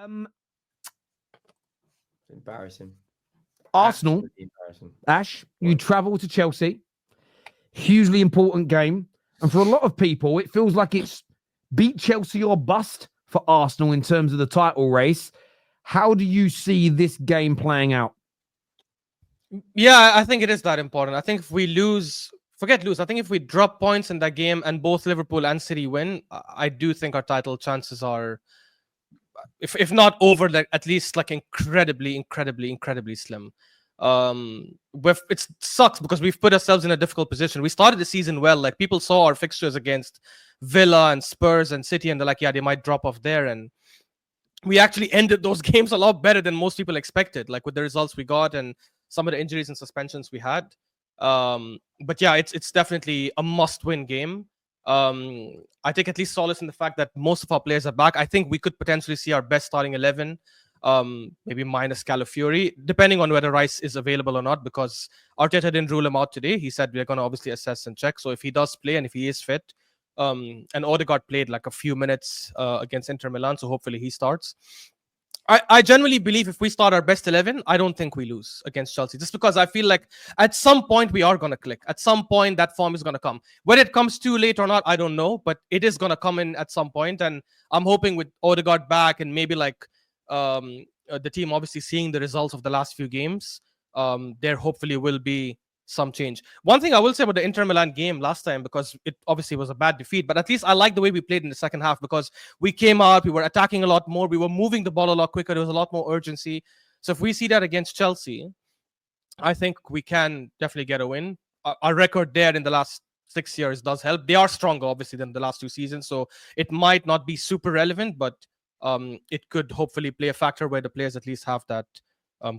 It's embarrassing. Arsenal, embarrassing. Ash, you travel to Chelsea. Hugely important game. And for a lot of people, it feels like it's beat Chelsea or bust for Arsenal in terms of the title race. How do you see this game playing out? Yeah, I think it is that important. I think if we lose, forget lose. I think if we drop points in that game and both Liverpool and City win, I do think our title chances are, if not over, like at least like incredibly slim. It sucks because we've put ourselves in a difficult position. We started the season well. Like people saw our fixtures against Villa and Spurs and City, and they're like, yeah, they might drop off there. And we actually ended those games a lot better than most people expected, like with the results we got and some of the injuries and suspensions we had. But yeah, it's definitely a must-win game. I take at least solace in the fact that most of our players are back. I think we could potentially see our best starting 11, maybe minus Calafiori, depending on whether Rice is available or not, because Arteta didn't rule him out today. He said we're going to obviously assess and check. So if he does play and if he is fit, and Odegaard played like a few minutes against Inter Milan, so hopefully he starts. I genuinely believe if we start our best 11, I don't think we lose against Chelsea. Just because I feel like at some point we are going to click. At some point that form is going to come. Whether it comes too late or not, I don't know. But it is going to come in at some point. And I'm hoping with Odegaard back and maybe like the team obviously seeing the results of the last few games, there hopefully will be some change. One thing I will say about the Inter Milan game last time, because it obviously was a bad defeat, but at least I like the way we played in the second half, because we came out, we were attacking a lot more, we were moving the ball a lot quicker, there was a lot more urgency. So if we see that against Chelsea, I think we can definitely get a win. Our record there in the last 6 years does help. They are stronger, obviously, than the last 2 seasons, so it might not be super relevant, but it could hopefully play a factor where the players at least have that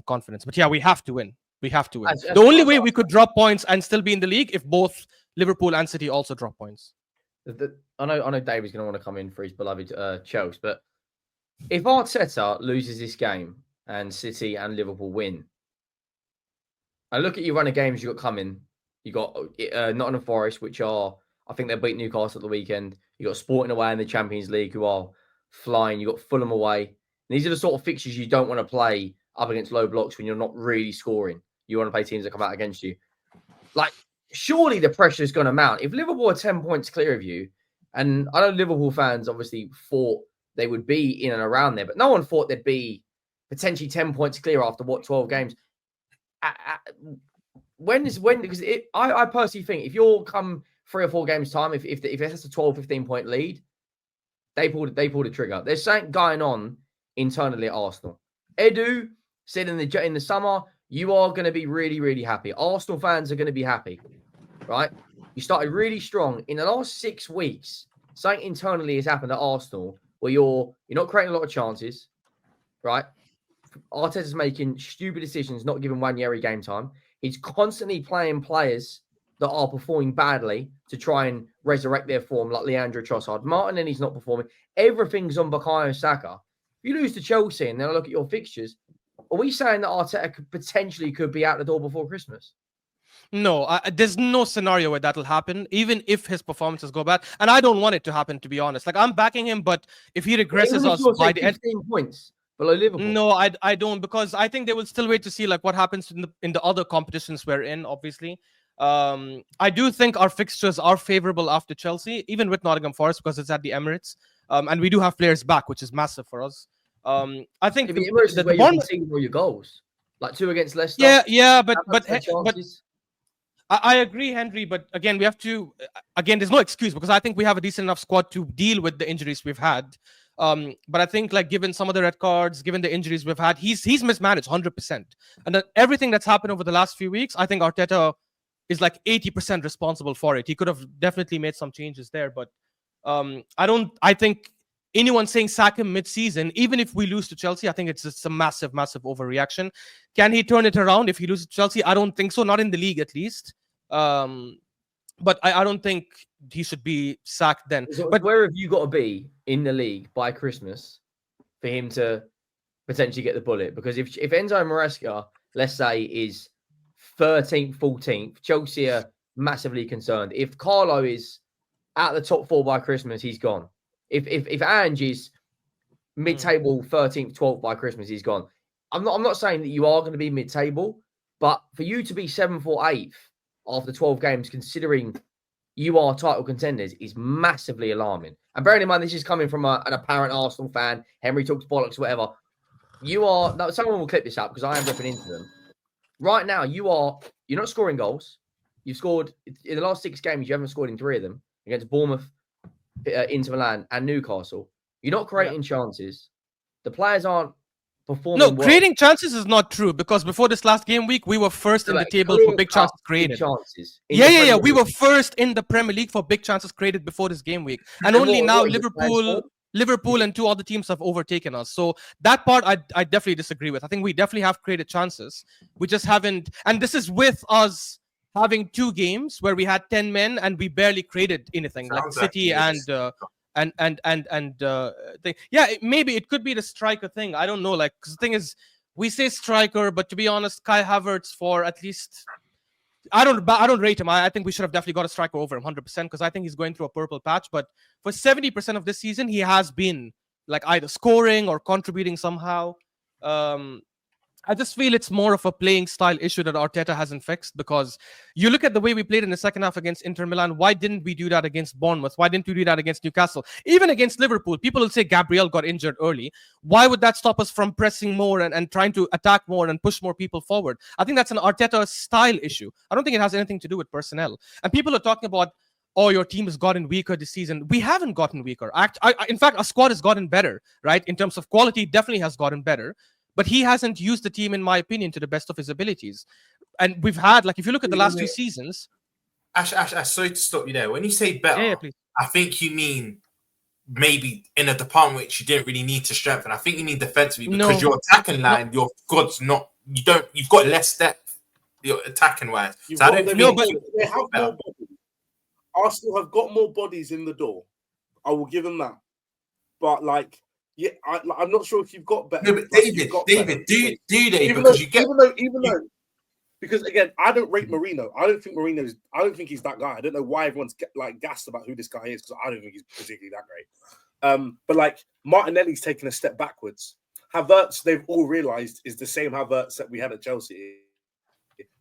confidence. But yeah, we have to win. We have to win. The only way we could drop points and still be in the league if both Liverpool and City also drop points. I know David's going to want to come in for his beloved Chelsea, but if Arteta loses this game and City and Liverpool win, and look at your run of games you got coming. You got Nottingham Forest, which are, I think they beat Newcastle at the weekend. You got Sporting away in the Champions League, who are flying. You got Fulham away. And these are the sort of fixtures you don't want to play up against low blocks when you're not really scoring. You want to play teams that come out against you. Like, surely the pressure is going to mount. If Liverpool are 10 points clear of you, and I know Liverpool fans obviously thought they would be in and around there, but no one thought they'd be potentially 10 points clear after, 12 games? Because I personally think if you're come 3 or 4 games time, if it's a 12, 15 point lead, they pull the trigger. There's something going on internally at Arsenal. Edu said in the summer, you are going to be really, really happy. Arsenal fans are going to be happy, right? You started really strong. In the last 6 weeks, something internally has happened at Arsenal where you're not creating a lot of chances, right? Arteta's making stupid decisions, not giving Nwaneri game time. He's constantly playing players that are performing badly to try and resurrect their form, like Leandro Trossard. Martinelli's not performing. Everything's on Bukayo Saka. If you lose to Chelsea and then I look at your fixtures, are we saying that Arteta could be out the door before Christmas? No, there's no scenario where that'll happen, even if his performances go bad. And I don't want it to happen, to be honest. Like, I'm backing him, but if he regresses us by the 15 points below Liverpool. No, I don't, because I think they will still wait to see like what happens in the other competitions we're in, obviously. I do think our fixtures are favorable after Chelsea, even with Nottingham Forest, because it's at the Emirates. And we do have players back, which is massive for us. I think the Emirates is where you're conceding all your goals, like 2 against Leicester. Yeah, but I agree, Henry. But again, we have to. Again, there's no excuse, because I think we have a decent enough squad to deal with the injuries we've had. But I think, like, given some of the red cards, given the injuries we've had, he's mismanaged 100%. And then everything that's happened over the last few weeks, I think Arteta is like 80% responsible for it. He could have definitely made some changes there, but I think anyone saying sack him mid-season, even if we lose to Chelsea, I think it's just a massive, massive overreaction. Can he turn it around if he loses to Chelsea? I don't think so. Not in the league, at least. But I don't think he should be sacked then. So but where have you got to be in the league by Christmas for him to potentially get the bullet? Because if Enzo Maresca, let's say, is 13th, 14th, Chelsea are massively concerned. If Carlo is at the top 4 by Christmas, he's gone. If Ange is mid-table 13th, 12th by Christmas, he's gone. I'm not saying that you are going to be mid-table, but for you to be 7th or 8th after 12 games, considering you are title contenders, is massively alarming. And bearing in mind, this is coming from an apparent Arsenal fan. Henry talks bollocks, whatever. Someone will clip this up because I am ripping into them. Right now, you're not scoring goals. You've scored in the last 6 games. You haven't scored in 3 of them against Bournemouth, Inter Milan, and Newcastle. You're not creating chances. The players aren't performing. No, creating chances is not true because before this last game week, we were first in the table for big chances created. Yeah. We were first in the Premier League for big chances created before this game week, and only now Liverpool and 2 other teams have overtaken us. So that part I definitely disagree with. I think we definitely have created chances. We just haven't, and this is with us having 2 games where we had 10 men and we barely created anything. Sounds like City maybe it could be the striker thing. I don't know. Like, 'cause the thing is, we say striker, but to be honest, Kai Havertz for at least. I don't rate him. I think we should have definitely got a striker over him 100% because I think he's going through a purple patch. But for 70% of this season, he has been like either scoring or contributing somehow. I just feel it's more of a playing style issue that Arteta hasn't fixed because you look at the way we played in the second half against Inter Milan. Why didn't we do that against Bournemouth? Why didn't we do that against Newcastle? Even against Liverpool, people will say Gabriel got injured early. Why would that stop us from pressing more and trying to attack more and push more people forward? I think that's an Arteta style issue. I don't think it has anything to do with personnel. And people are talking about, oh, your team has gotten weaker this season. We haven't gotten weaker. In fact, our squad has gotten better, right? In terms of quality, definitely has gotten better. But he hasn't used the team, in my opinion, to the best of his abilities. And we've had, like, if you look at the last 2 seasons. Ash, sorry to stop you there. When you say better, please. I think you mean maybe in a department which you didn't really need to strengthen. I think you mean defensively because your attacking line, your squad's not. You've got less depth. Your attacking wise. So I don't think they have more bodies. Arsenal have got more bodies in the door. I will give them that. But like. Yeah, I'm not sure if you've got better. No, but David, do they? Even though, because again, I don't rate Mourinho. I don't think he's that guy. I don't know why everyone's like gassed about who this guy is because I don't think he's particularly that great. But like Martinelli's taken a step backwards. Havertz, they've all realised, is the same Havertz that we had at Chelsea,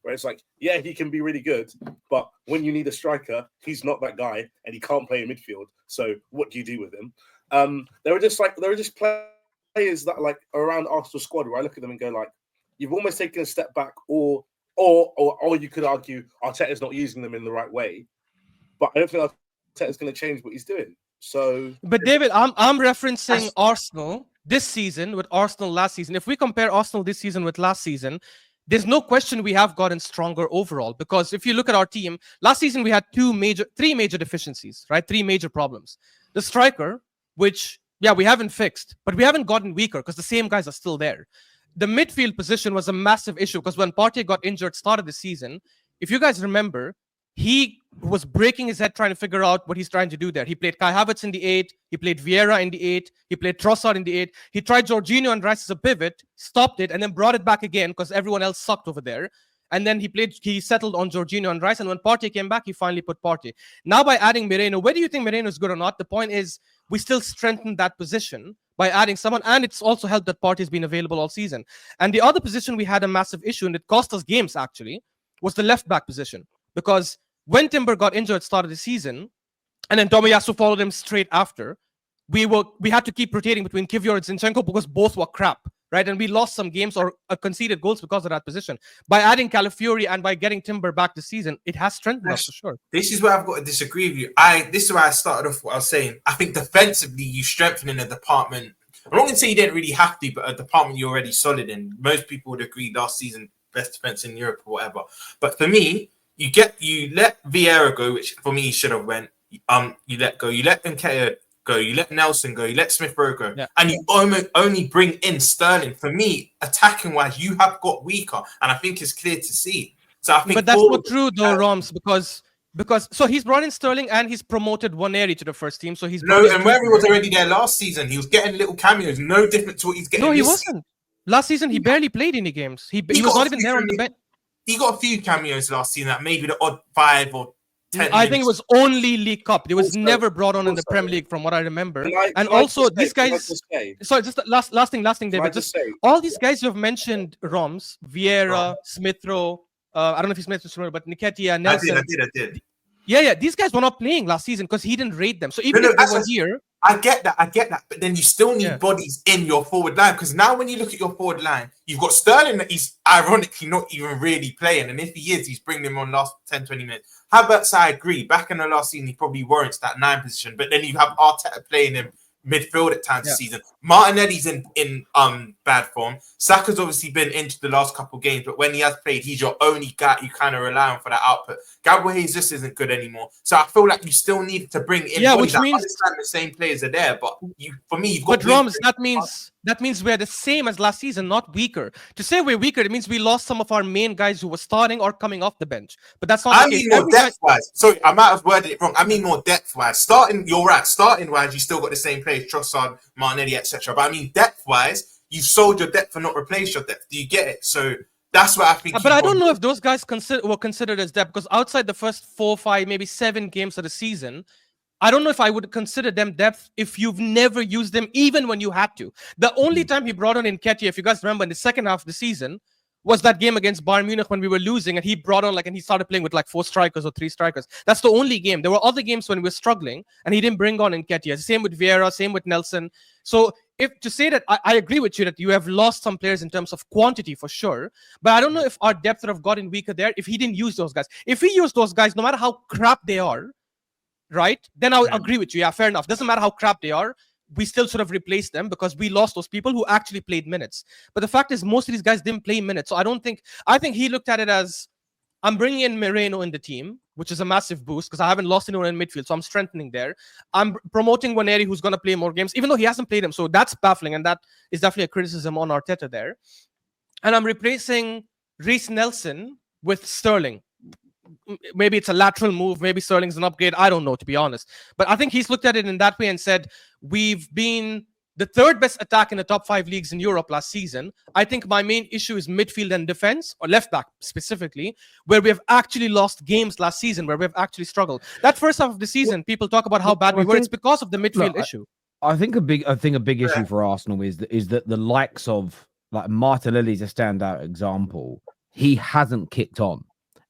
where it's like, yeah, he can be really good, but when you need a striker, he's not that guy, and he can't play in midfield. So what do you do with him? There were just players that like around Arsenal squad where I look at them and go like, you've almost taken a step back, or you could argue Arteta's not using them in the right way. But I don't think Arteta's going to change what he's doing. So, but David, I'm referencing Arsenal this season with Arsenal last season. If we compare Arsenal this season with last season, there's no question we have gotten stronger overall. Because if you look at our team, last season we had 3 major deficiencies, right? 3 major problems. The striker, which, we haven't fixed, but we haven't gotten weaker because the same guys are still there. The midfield position was a massive issue because when Partey got injured start of the season, if you guys remember, he was breaking his head trying to figure out what he's trying to do there. He played Kai Havertz in the 8, he played Vieira in the 8, he played Trossard in the 8. He tried Jorginho and Rice as a pivot, stopped it, and then brought it back again because everyone else sucked over there. And then he settled on Jorginho and Rice. And when Partey came back, he finally put Partey. Now by adding Moreno, whether you think Moreno is good or not, the point is we still strengthened that position by adding someone. And it's also helped that Partey has been available all season. And the other position we had a massive issue, and it cost us games actually, was the left back position. Because when Timber got injured at the start of the season, and then Tomiyasu followed him straight after, we had to keep rotating between Kivior and Zinchenko because both were crap. Right, and we lost some games or conceded goals because of that position. By adding Calafiori and by getting Timber back this season, it has strengthened us for sure. This is where I've got to disagree with you. This is where I started off what I was saying. I think defensively, you strengthen in a department. I'm not going to say you didn't really have to, but a department you're already solid in. Most people would agree last season, best defense in Europe or whatever. But for me, you let Vieira go, which for me should have went. You let go. You let Nketiah go, you let Nelson go, you let Smith Rowe go, and you only bring in Sterling. For me, attacking wise, you have got weaker, and I think it's clear to see. So I think, but that's not true though, Roms, because so he's brought in Sterling and he's promoted Waneri to the first team. So he's and Waneri was already there last season. He was getting little cameos, no different to what he's getting. No, he wasn't. Last season, he barely played any games. He was not even there on the bench. He got a few cameos last season, that maybe the odd 5 or I think it was only League Cup. It was Also- never brought on in the also- Premier League, from what I remember. Can I- And can I also, just say- these can I guys. just say- Sorry, just the last thing, can I David. just say- All these guys you've mentioned, Roms, Vieira, Smith Rowe. I don't know if he's Smith Rowe, but Nketiah, Nelson. I did. Yeah. These guys were not playing last season because he didn't rate them. So even No, if they were that's- here, I get that, but then you still need Yeah. bodies in your forward line, because now when you look at your forward line, you've got Sterling that he's ironically not even really playing, and if he is, he's bringing him on last 10-20 minutes. Havertz, I agree, back in the last season he probably warrants that 9 position, but then you have Arteta playing him midfield at times this season. Martinelli's in bad form. Saka's obviously been into the last couple of games, but when he has played, he's your only guy you kind of rely on for that output. Gabriel Jesus isn't good anymore, so I feel like you still need to bring in. which I means understand the same players are there, but for me, you've got. but Roms, that means we're the same as last season, not weaker. To say we're weaker, it means we lost some of our main guys who were starting or coming off the bench. But that's not I the case. mean more depth-wise. Sorry, I might have worded it wrong. I mean more depth-wise. You're right. Starting-wise, you still got the same players, Trossard, Martinelli, etc. But I mean depth-wise, you've sold your depth and not replaced your depth. Do you get it? So that's what I think. But I don't know if those guys were considered as depth, because outside the first 4, 5, maybe 7 games of the season, I don't know if I would consider them depth if you've never used them, even when you had to. The only time he brought on Nketiah, if you guys remember, in the second half of the season, was that game against Bayern Munich when we were losing, and he brought on and he started playing with 4 strikers or 3 strikers. That's the only game. There were other games when we were struggling, and he didn't bring on Nketiah. Same with Vieira, same with Nelson. So if to say that I agree with you that you have lost some players in terms of quantity for sure, but I don't know if our depth would have gotten weaker there if he didn't use those guys. If he used those guys, no matter how crap they are, right, then I would agree with you. Yeah, fair enough. Doesn't matter how crap they are, we still sort of replaced them because we lost those people who actually played minutes. But the fact is, most of these guys didn't play minutes. So I think he looked at it as, I'm bringing in Moreno in the team, which is a massive boost because I haven't lost anyone in midfield. So I'm strengthening there. I'm promoting Waneri, who's going to play more games, even though he hasn't played them. So that's baffling. And that is definitely a criticism on Arteta there. And I'm replacing Reece Nelson with Sterling. Maybe it's a lateral move. Maybe Sterling's an upgrade. I don't know, to be honest. But I think he's looked at it in that way and said, we've been the 3rd best attack in the top 5 leagues in Europe last season. I think my main issue is midfield and defense, or left back specifically, where we have actually lost games last season, where we have actually struggled. That first half of the season, people talk about how bad we were. It's because of the midfield issue. I think a big issue for Arsenal is that the likes of Martinelli's a standout example. He hasn't kicked on.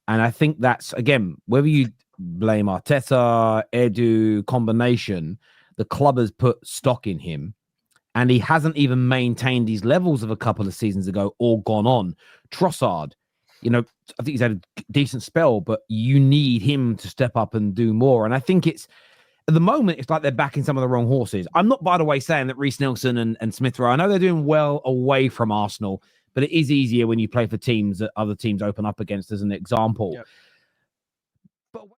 And I think that's, again, whether you blame Arteta, Edu, combination, the club has put stock in him. And he hasn't even maintained these levels of a couple of seasons ago or gone on. Trossard, I think he's had a decent spell, but you need him to step up and do more. And I think at the moment, it's like they're backing some of the wrong horses. I'm not, by the way, saying that Reece Nelson and Smith Rowe, I know they're doing well away from Arsenal, but it is easier when you play for teams that other teams open up against, as an example.